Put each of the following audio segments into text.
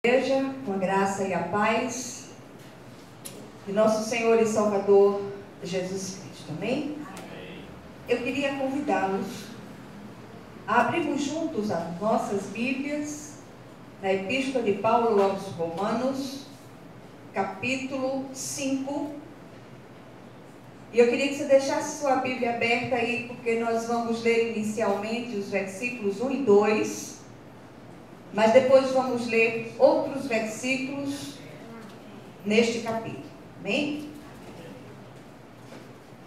Igreja, com a graça e a paz de nosso Senhor e Salvador Jesus Cristo. Amém? Eu queria convidá-los a abrirmos juntos as nossas Bíblias na Epístola de Paulo aos Romanos, capítulo 5. E eu queria que você deixasse sua Bíblia aberta aí, porque nós vamos ler inicialmente os versículos 1 e 2. Mas depois vamos ler outros versículos neste capítulo. Amém?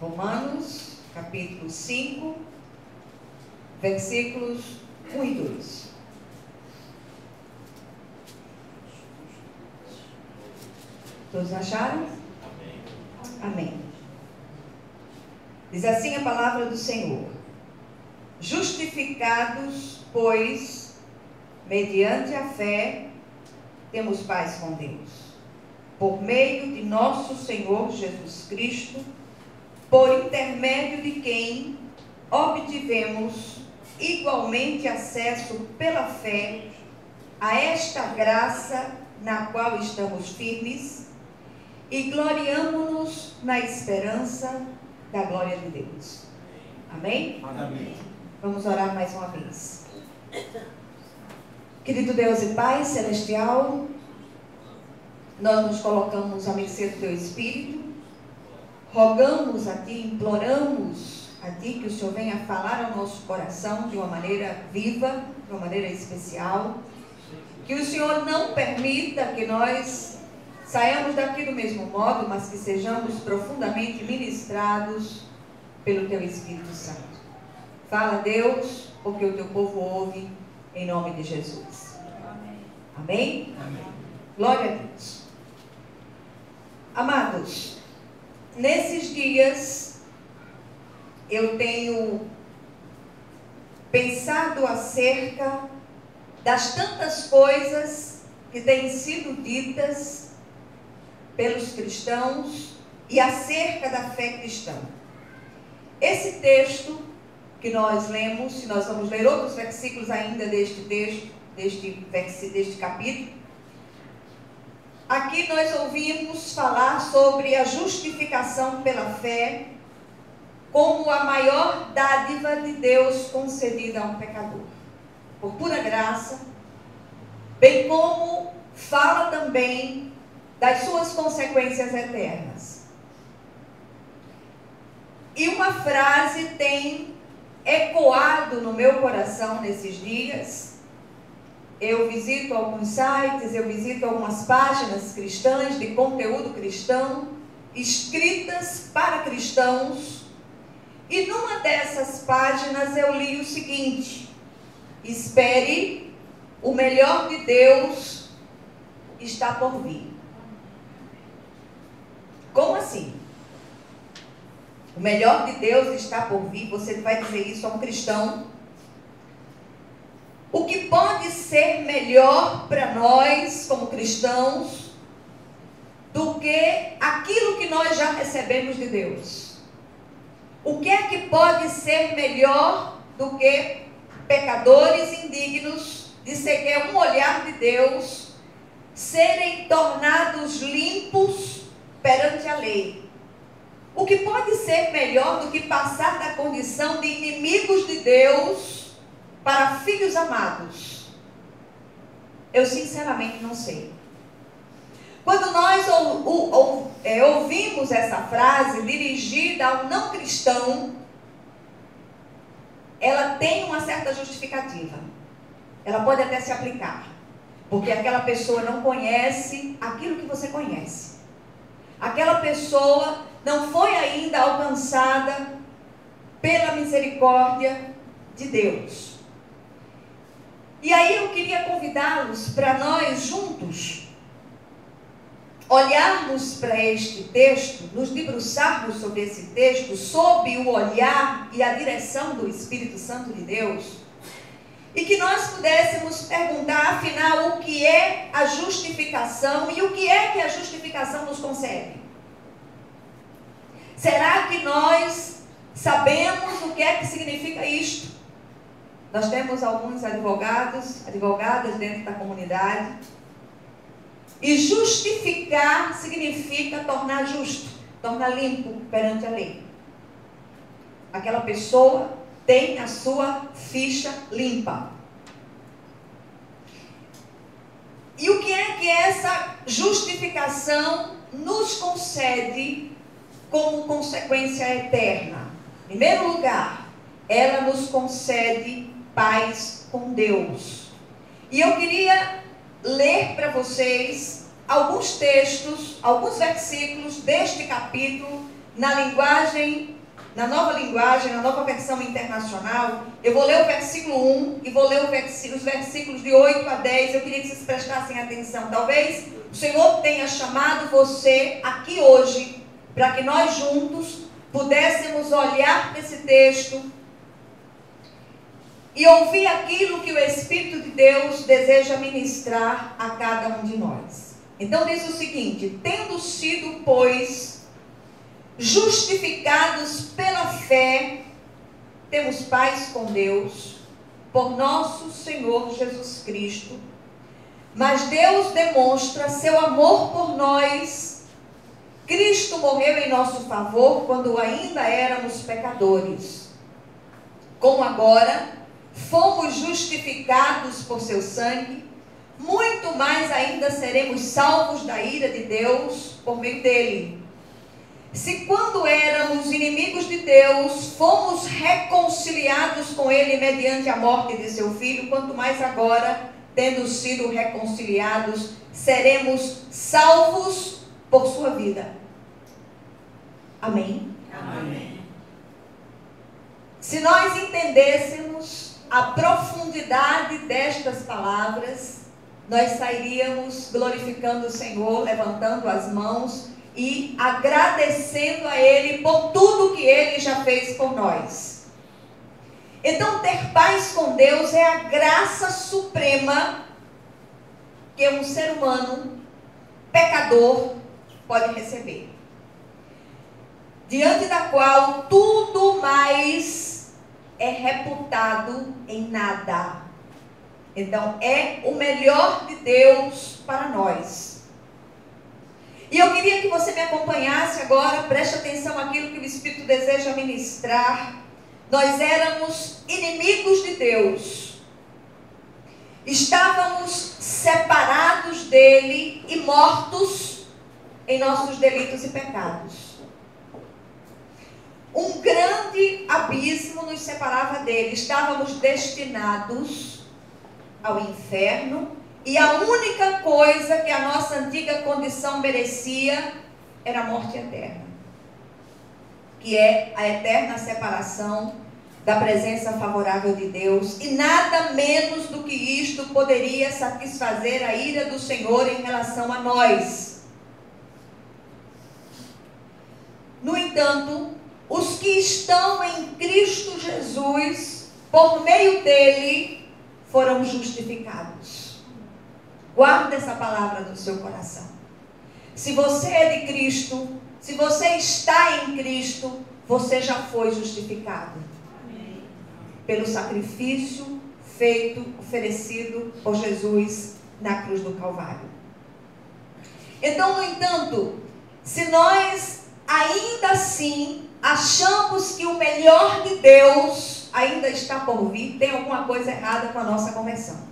Romanos, capítulo 5, versículos 1 e 2. Todos acharam? Amém. Diz assim a palavra do Senhor: justificados, pois, mediante a fé, temos paz com Deus, por meio de nosso Senhor Jesus Cristo, por intermédio de quem obtivemos igualmente acesso pela fé a esta graça na qual estamos firmes e gloriamo-nos na esperança da glória de Deus. Amém? Amém. Vamos orar mais uma vez. Querido Deus e Pai Celestial, nós nos colocamos à mercê do Teu Espírito, rogamos a Ti, imploramos a Ti que o Senhor venha falar ao nosso coração de uma maneira viva, de uma maneira especial, que o Senhor não permita que nós saiamos daqui do mesmo modo, mas que sejamos profundamente ministrados pelo Teu Espírito Santo. Fala, Deus, porque o Teu povo ouve, em nome de Jesus. Amém? Amém. Glória a Deus. Amados, nesses dias eu tenho pensado acerca das tantas coisas que têm sido ditas pelos cristãos e acerca da fé cristã. Esse texto que nós lemos, se nós vamos ler outros versículos ainda deste texto, deste capítulo, aqui nós ouvimos falar sobre a justificação pela fé como a maior dádiva de Deus concedida a um pecador, por pura graça, bem como fala também das suas consequências eternas. E uma frase tem ecoado no meu coração nesses dias. Eu visito alguns sites, eu visito algumas páginas cristãs de conteúdo cristão, escritas para cristãos, e numa dessas páginas eu li o seguinte: espere, o melhor de Deus está por vir. Como assim? O melhor de Deus está por vir. Você vai dizer isso a um cristão? O que pode ser melhor para nós, como cristãos, do que aquilo que nós já recebemos de Deus? O que é que pode ser melhor do que pecadores indignos de sequer um olhar de Deus serem tornados limpos perante a lei? O que pode ser melhor do que passar da condição de inimigos de Deus para filhos amados? Eu sinceramente não sei. Quando nós ouvimos essa frase dirigida ao não cristão, ela tem uma certa justificativa. Ela pode até se aplicar, porque aquela pessoa não conhece aquilo que você conhece. Aquela pessoa não foi ainda alcançada pela misericórdia de Deus. E aí eu queria convidá-los para nós juntos olharmos para este texto, nos debruçarmos sobre esse texto, sob o olhar e a direção do Espírito Santo de Deus, e que nós pudéssemos perguntar, afinal, o que é a justificação e o que é que a justificação nos concede? Será que nós sabemos o que é que significa isto? Nós temos alguns advogadas dentro da comunidade E justificar significa tornar justo, tornar limpo perante a lei. Aquela pessoa tem a sua ficha limpa. E o que é que essa justificação nos concede como consequência eterna? Em primeiro lugar, ela nos concede paz com Deus. E eu queria ler para vocês alguns textos, alguns versículos deste capítulo na nova linguagem, na nova versão internacional. Eu vou ler o versículo 1 e vou ler os versículos de 8 a 10. Eu queria que vocês prestassem atenção. Talvez o Senhor tenha chamado você aqui hoje para que nós juntos pudéssemos olhar para esse texto e ouvir aquilo que o Espírito de Deus deseja ministrar a cada um de nós. Então diz o seguinte: tendo sido, pois, justificados pela fé, temos paz com Deus, por nosso Senhor Jesus Cristo. Mas Deus demonstra seu amor por nós. Cristo morreu em nosso favor quando ainda éramos pecadores. Como agora fomos justificados por seu sangue, muito mais ainda seremos salvos da ira de Deus por meio dele. Se quando éramos inimigos de Deus, fomos reconciliados com ele mediante a morte de seu filho, quanto mais agora, tendo sido reconciliados, seremos salvos por sua vida. Amém? Amém. Se nós entendêssemos a profundidade destas palavras, nós sairíamos glorificando o Senhor, levantando as mãos e agradecendo a Ele por tudo que Ele já fez por nós. Então, ter paz com Deus é a graça suprema que um ser humano pecador pode receber, diante da qual tudo mais é reputado em nada. Então, é o melhor de Deus para nós. E eu queria que você me acompanhasse agora, preste atenção àquilo que o Espírito deseja ministrar. Nós éramos inimigos de Deus. Estávamos separados dele e mortos em nossos delitos e pecados. Um grande abismo nos separava dele. Estávamos destinados ao inferno. E a única coisa que a nossa antiga condição merecia era a morte eterna, que é a eterna separação da presença favorável de Deus. E nada menos do que isto poderia satisfazer a ira do Senhor em relação a nós. No entanto, os que estão em Cristo Jesus, por meio dele, foram justificados. Guarda essa palavra no seu coração. Se você é de Cristo, se você está em Cristo, você já foi justificado. Amém. Pelo sacrifício feito, oferecido por Jesus na cruz do Calvário. Então, no entanto, se nós ainda assim achamos que o melhor de Deus ainda está por vir, tem alguma coisa errada com a nossa conversão.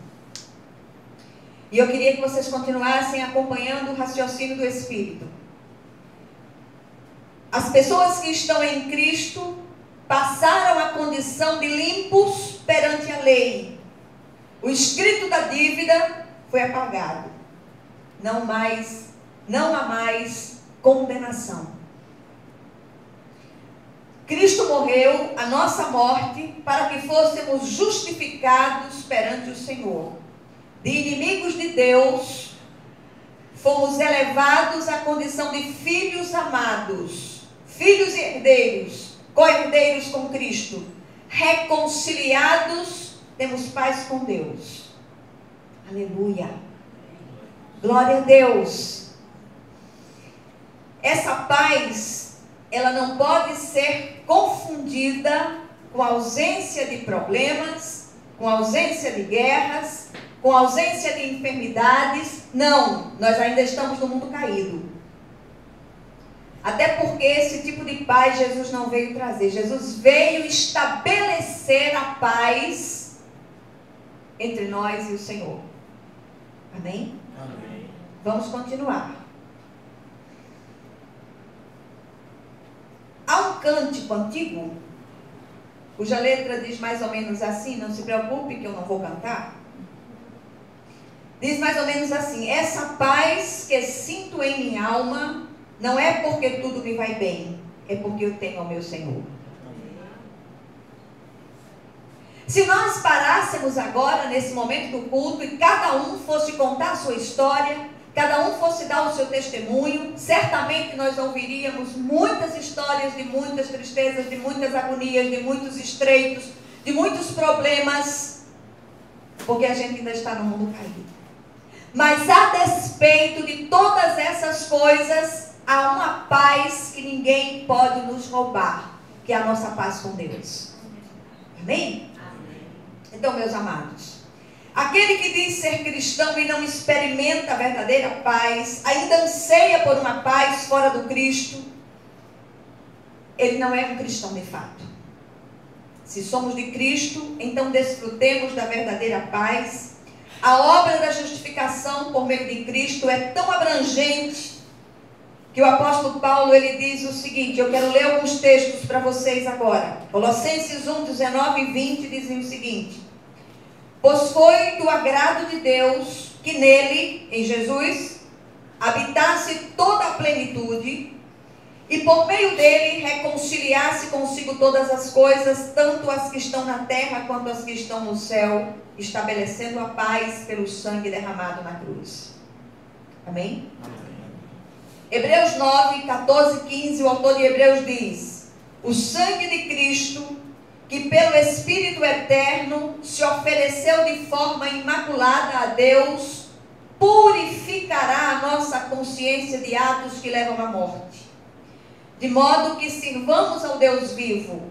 E eu queria que vocês continuassem acompanhando o raciocínio do Espírito. As pessoas que estão em Cristo passaram a condição de limpos perante a lei. O escrito da dívida foi apagado. Não há mais condenação. Cristo morreu a nossa morte para que fôssemos justificados perante o Senhor. De inimigos de Deus, fomos elevados à condição de filhos amados, filhos e herdeiros, co-herdeiros com Cristo, reconciliados, temos paz com Deus. Aleluia. Glória a Deus. Essa paz, ela não pode ser confundida com a ausência de problemas, com a ausência de guerras, com ausência de enfermidades. Não, nós ainda estamos no mundo caído. Até porque esse tipo de paz Jesus não veio trazer. Jesus veio estabelecer a paz entre nós e o Senhor. Amém? Amém. Vamos continuar. Há um cântico antigo, cuja letra diz mais ou menos assim, não se preocupe que eu não vou cantar. Diz mais ou menos assim: essa paz que sinto em minha alma, não é porque tudo me vai bem, é porque eu tenho ao meu Senhor. Se nós parássemos agora, nesse momento do culto, e cada um fosse contar a sua história, cada um fosse dar o seu testemunho, certamente nós ouviríamos muitas histórias de muitas tristezas, de muitas agonias, de muitos estreitos, de muitos problemas, porque a gente ainda está no mundo caído. Mas a despeito de todas essas coisas, há uma paz que ninguém pode nos roubar, que é a nossa paz com Deus. Amém? Então, meus amados, aquele que diz ser cristão e não experimenta a verdadeira paz, ainda anseia por uma paz fora do Cristo, ele não é um cristão de fato. Se somos de Cristo, então desfrutemos da verdadeira paz. A obra da justificação por meio de Cristo é tão abrangente que o apóstolo Paulo, ele diz o seguinte, eu quero ler alguns textos para vocês agora. Colossenses 1, 19 e 20 dizem o seguinte: pois foi do agrado de Deus que nele, em Jesus, habitasse toda a plenitude e por meio dele reconciliasse consigo todas as coisas, tanto as que estão na terra quanto as que estão no céu, estabelecendo a paz pelo sangue derramado na cruz. Amém? Amém. Hebreus 9, 14 e 15, o autor de Hebreus diz: o sangue de Cristo, que pelo Espírito eterno se ofereceu de forma imaculada a Deus, purificará a nossa consciência de atos que levam à morte, de modo que sirvamos ao Deus vivo.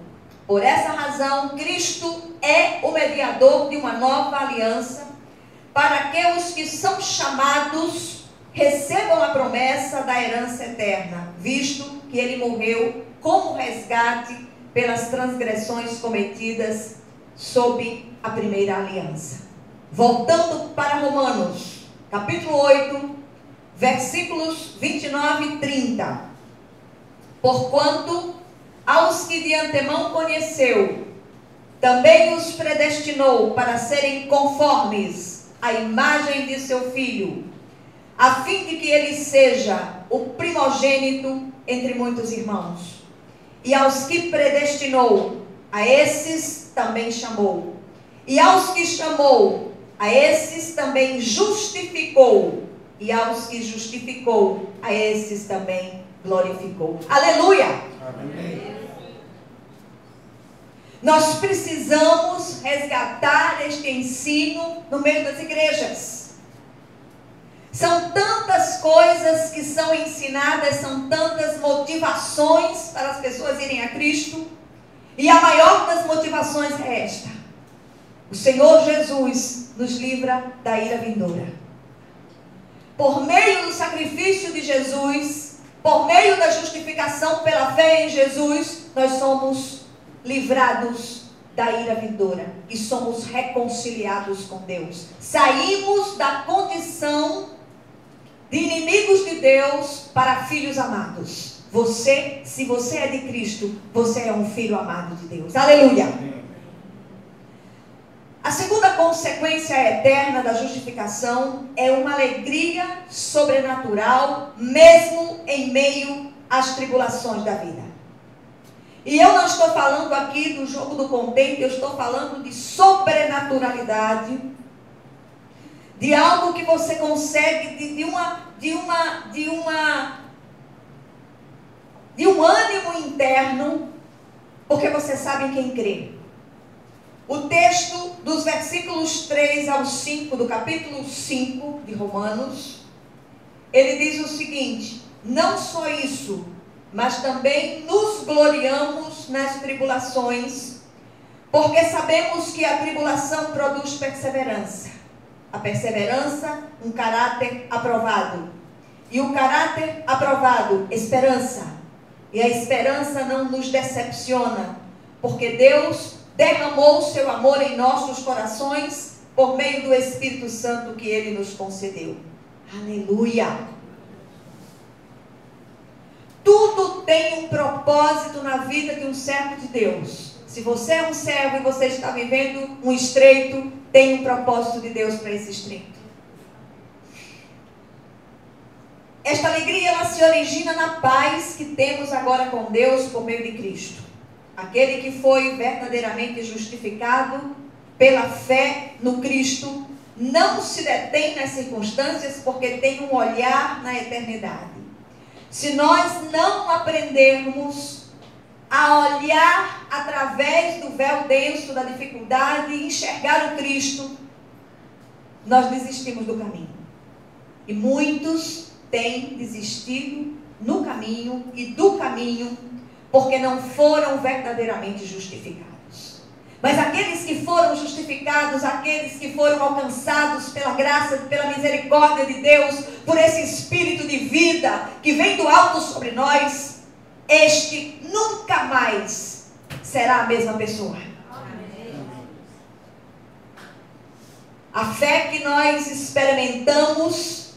Por essa razão, Cristo é o mediador de uma nova aliança, para que os que são chamados recebam a promessa da herança eterna, visto que ele morreu como resgate pelas transgressões cometidas sob a primeira aliança. Voltando para Romanos, capítulo 8, versículos 29 e 30. Porquanto aos que de antemão conheceu, também os predestinou para serem conformes à imagem de seu Filho, a fim de que ele seja o primogênito entre muitos irmãos. E aos que predestinou, a esses também chamou. E aos que chamou, a esses também justificou. E aos que justificou, a esses também glorificou. Aleluia! Amém. Nós precisamos resgatar este ensino no meio das igrejas. São tantas coisas que são ensinadas, são tantas motivações para as pessoas irem a Cristo. E a maior das motivações é esta: o Senhor Jesus nos livra da ira vindoura. Por meio do sacrifício de Jesus, por meio da justificação pela fé em Jesus, nós somos livrados da ira vindoura e somos reconciliados com Deus. Saímos da condição de inimigos de Deus para filhos amados. Você, se você é de Cristo, você é um filho amado de Deus. Aleluia! A segunda consequência eterna da justificação é uma alegria sobrenatural, mesmo em meio às tribulações da vida. E eu não estou falando aqui do jogo do contente, eu estou falando de sobrenaturalidade, de algo que você consegue, de um ânimo interno, porque você sabe em quem crê. O texto dos versículos 3 ao 5 do capítulo 5 de Romanos, ele diz o seguinte: não só isso, mas também nos gloriamos nas tribulações, porque sabemos que a tribulação produz perseverança. A perseverança, um caráter aprovado. E o caráter aprovado, esperança. E a esperança não nos decepciona, porque Deus derramou o seu amor em nossos corações por meio do Espírito Santo que Ele nos concedeu. Aleluia! Tudo tem um propósito na vida de um servo de Deus. Se você é um servo e você está vivendo um estreito, tem um propósito de Deus para esse estreito. Esta alegria, ela se origina na paz que temos agora com Deus por meio de Cristo. Aquele que foi verdadeiramente justificado pela fé no Cristo, não se detém nas circunstâncias porque tem um olhar na eternidade. Se nós não aprendermos a olhar através do véu denso da dificuldade e enxergar o Cristo, nós desistimos do caminho. E muitos têm desistido no caminho e do caminho porque não foram verdadeiramente justificados. Mas aqueles que foram justificados, aqueles que foram alcançados pela graça, pela misericórdia de Deus, por esse Espírito de vida que vem do alto sobre nós, este nunca mais será a mesma pessoa. A fé que nós experimentamos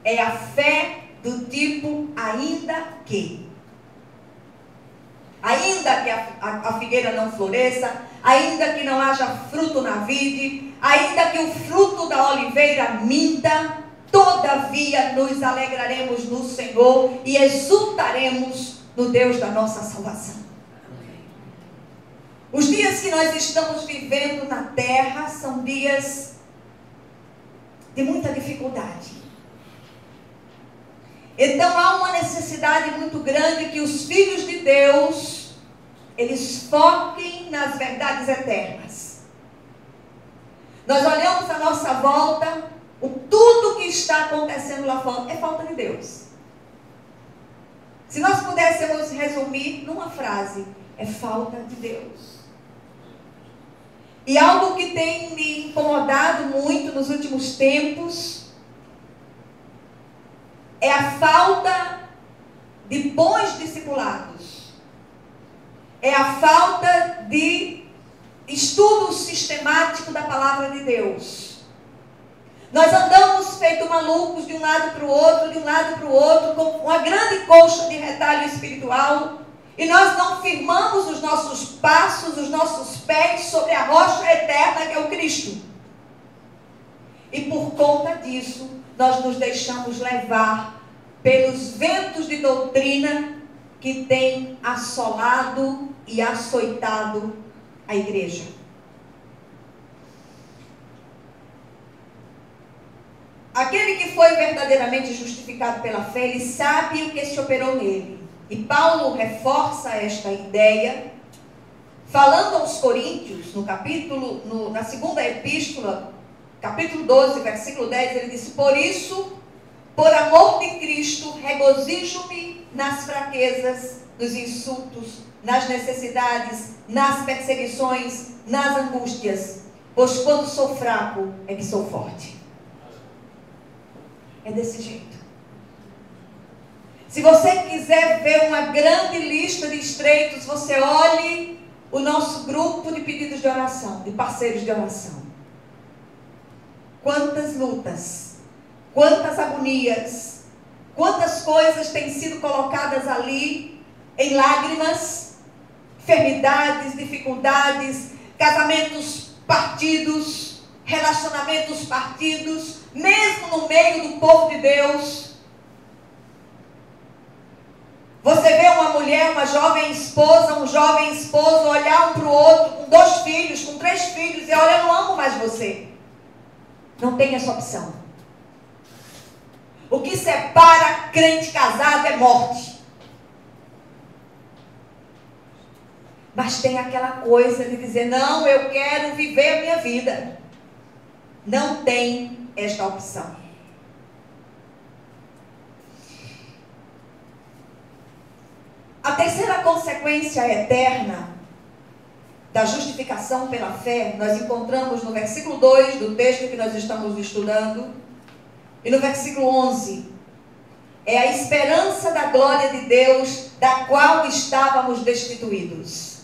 é a fé do tipo ainda que. Ainda que a figueira não floresça, ainda que não haja fruto na vide, ainda que o fruto da oliveira minta, todavia nos alegraremos no Senhor e exultaremos no Deus da nossa salvação. Os dias que nós estamos vivendo na terra são dias de muita dificuldade. Então há uma necessidade muito grande que os filhos de Deus, eles foquem nas verdades eternas. Nós olhamos à nossa volta, tudo que está acontecendo lá fora é falta de Deus. Se nós pudéssemos resumir numa frase, é falta de Deus. E algo que tem me incomodado muito nos últimos tempos é a falta de bons discipulados. É a falta de estudo sistemático da palavra de Deus. Nós andamos feito malucos de um lado para o outro, com uma grande colcha de retalho espiritual, e nós não firmamos os nossos passos, os nossos pés sobre a rocha eterna que é o Cristo. E por conta disso, nós nos deixamos levar pelos ventos de doutrina que têm assolado e açoitado a igreja. Aquele que foi verdadeiramente justificado pela fé, ele sabe o que se operou nele. E Paulo reforça esta ideia, falando aos Coríntios, na segunda epístola, capítulo 12, versículo 10, ele disse: por isso, por amor de Cristo, regozijo-me nas fraquezas, nos insultos, nas necessidades, nas perseguições, nas angústias, pois quando sou fraco é que sou forte. É desse jeito. Se você quiser ver uma grande lista de estreitos, você olhe o nosso grupo de pedidos de oração, de parceiros de oração. Quantas lutas, quantas agonias, quantas coisas têm sido colocadas ali em lágrimas, enfermidades, dificuldades, casamentos partidos, relacionamentos partidos, mesmo no meio do povo de Deus. Você vê uma mulher, uma jovem esposa, um jovem esposo olhar um para o outro, com 2 filhos, com 3 filhos, e olha, eu não amo mais você. Não tem essa opção. O que separa crente casado é morte. Mas tem aquela coisa de dizer: não, eu quero viver a minha vida. Não tem esta opção. A terceira consequência eterna da justificação pela fé, nós encontramos no versículo 2 do texto que nós estamos estudando, e no versículo 11, é a esperança da glória de Deus, da qual estávamos destituídos.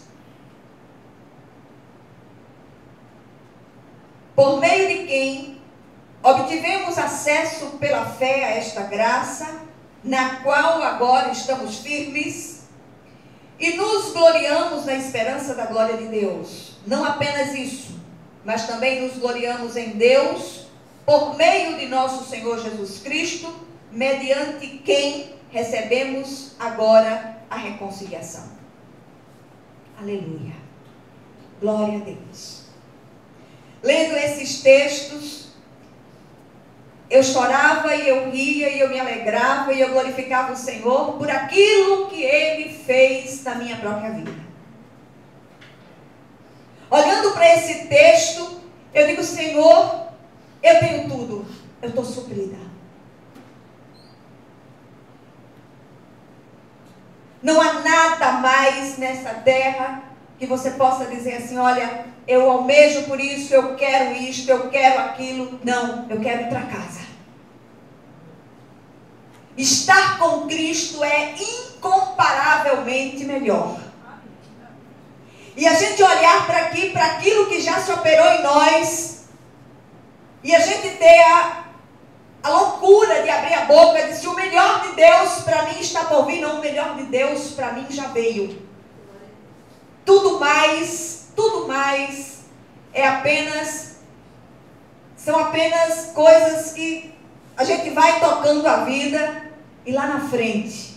Por meio de quem obtivemos acesso pela fé a esta graça, na qual agora estamos firmes, e nos gloriamos na esperança da glória de Deus. Não apenas isso, mas também nos gloriamos em Deus, por meio de nosso Senhor Jesus Cristo, mediante quem recebemos agora a reconciliação. Aleluia. Glória a Deus. Lendo esses textos, eu chorava e eu ria e eu me alegrava e eu glorificava o Senhor por aquilo que Ele fez na minha própria vida. Olhando para esse texto, eu digo: Senhor, eu tenho tudo, eu estou suprida. Não há nada mais nessa terra que você possa dizer assim: olha, eu almejo por isso, eu quero isto, eu quero aquilo. Não, eu quero ir para casa. Estar com Cristo é incomparavelmente melhor. E a gente olhar para aqui, para aquilo que já se operou em nós, e a gente ter a loucura de abrir a boca e dizer: o melhor de Deus para mim está por vir. Não, o melhor de Deus para mim já veio. Tudo mais são apenas coisas que a gente vai tocando a vida e lá na frente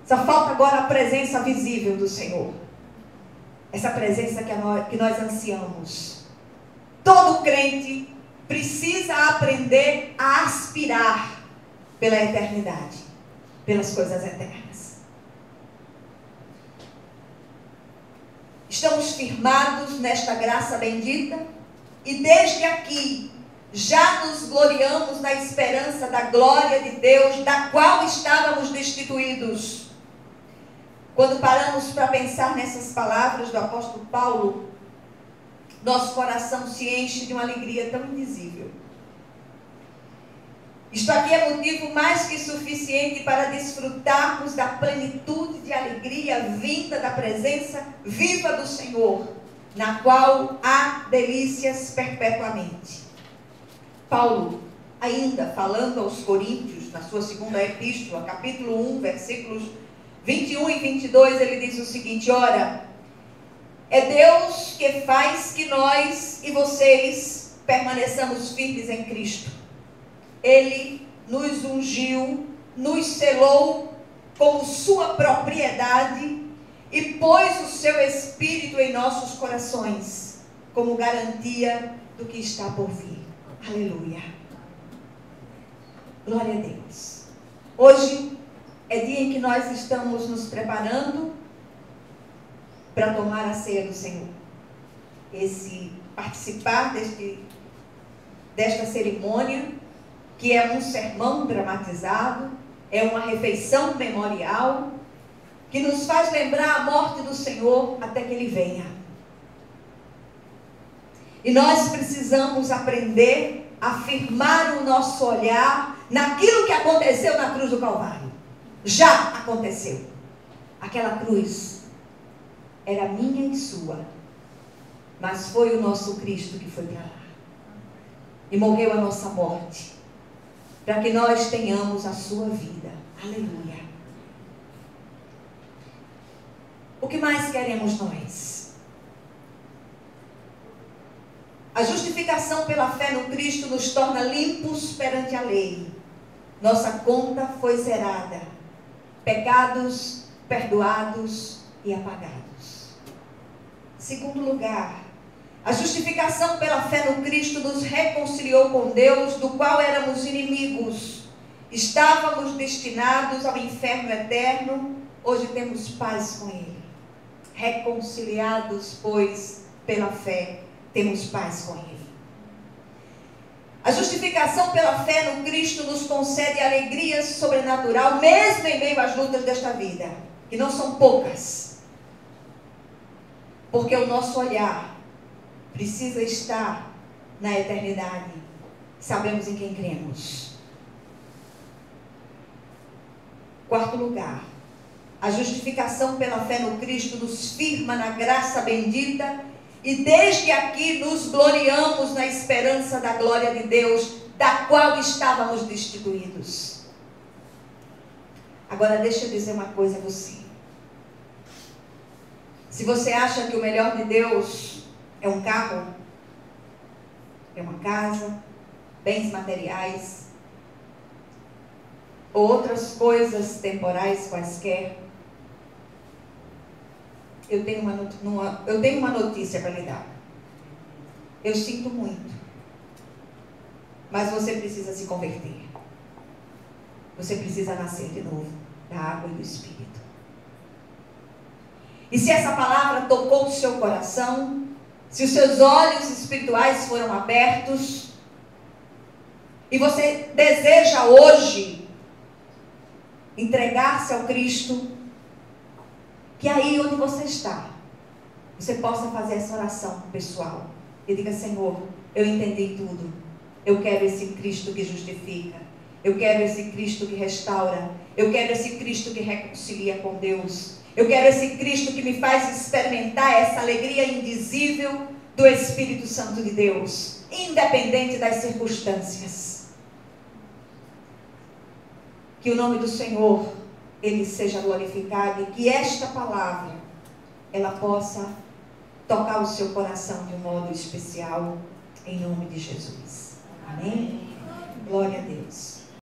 só falta agora a presença visível do Senhor. Essa presença que nós ansiamos. Todo crente precisa aprender a aspirar pela eternidade, pelas coisas eternas. Estamos firmados nesta graça bendita e desde aqui já nos gloriamos na esperança da glória de Deus, da qual estávamos destituídos. Quando paramos para pensar nessas palavras do apóstolo Paulo, nosso coração se enche de uma alegria tão indizível. Isto aqui é motivo mais que suficiente para desfrutarmos da plenitude de alegria vinda da presença viva do Senhor, na qual há delícias perpetuamente. Paulo, ainda falando aos Coríntios, na sua segunda epístola, capítulo 1, versículos 21 e 22, ele diz o seguinte: ora, é Deus que faz que nós e vocês permaneçamos firmes em Cristo. Ele nos ungiu, nos selou como sua propriedade e pôs o seu Espírito em nossos corações, como garantia do que está por vir. Aleluia. Glória a Deus. Hoje é dia em que nós estamos nos preparando para tomar a ceia do Senhor. Participar desta cerimônia, que é um sermão dramatizado, é uma refeição memorial, que nos faz lembrar a morte do Senhor até que Ele venha. E nós precisamos aprender a firmar o nosso olhar naquilo que aconteceu na cruz do Calvário. Já aconteceu. Aquela cruz era minha e sua, mas foi o nosso Cristo que foi para lá e morreu a nossa morte, para que nós tenhamos a sua vida. Aleluia. O que mais queremos nós? A justificação pela fé no Cristo nos torna limpos perante a lei. Nossa conta foi zerada, pecados perdoados e apagados. Segundo lugar, a justificação pela fé no Cristo nos reconciliou com Deus, do qual éramos inimigos. Estávamos destinados ao inferno eterno, hoje temos paz com Ele. Reconciliados, pois, pela fé, temos paz com Ele. A justificação pela fé no Cristo nos concede alegria sobrenatural, mesmo em meio às lutas desta vida, que não são poucas. Porque o nosso olhar precisa estar na eternidade. Sabemos em quem cremos. Quarto lugar, a justificação pela fé no Cristo nos firma na graça bendita e desde aqui nos gloriamos na esperança da glória de Deus, da qual estávamos destituídos. Agora deixa eu dizer uma coisa a você. Se você acha que o melhor de Deus é um carro, é uma casa, bens materiais, ou outras coisas temporais quaisquer, eu tenho uma notícia para lhe dar. Eu sinto muito, mas você precisa se converter. Você precisa nascer de novo da água e do Espírito. E se essa palavra tocou o seu coração, se os seus olhos espirituais foram abertos, e você deseja hoje entregar-se ao Cristo, que aí onde você está, você possa fazer essa oração pessoal. E diga: Senhor, eu entendi tudo. Eu quero esse Cristo que justifica. Eu quero esse Cristo que restaura. Eu quero esse Cristo que reconcilia com Deus. Eu quero esse Cristo que me faz experimentar essa alegria indizível do Espírito Santo de Deus, independente das circunstâncias. Que o nome do Senhor, Ele seja glorificado, e que esta palavra, ela possa tocar o seu coração de um modo especial, em nome de Jesus. Amém? Glória a Deus.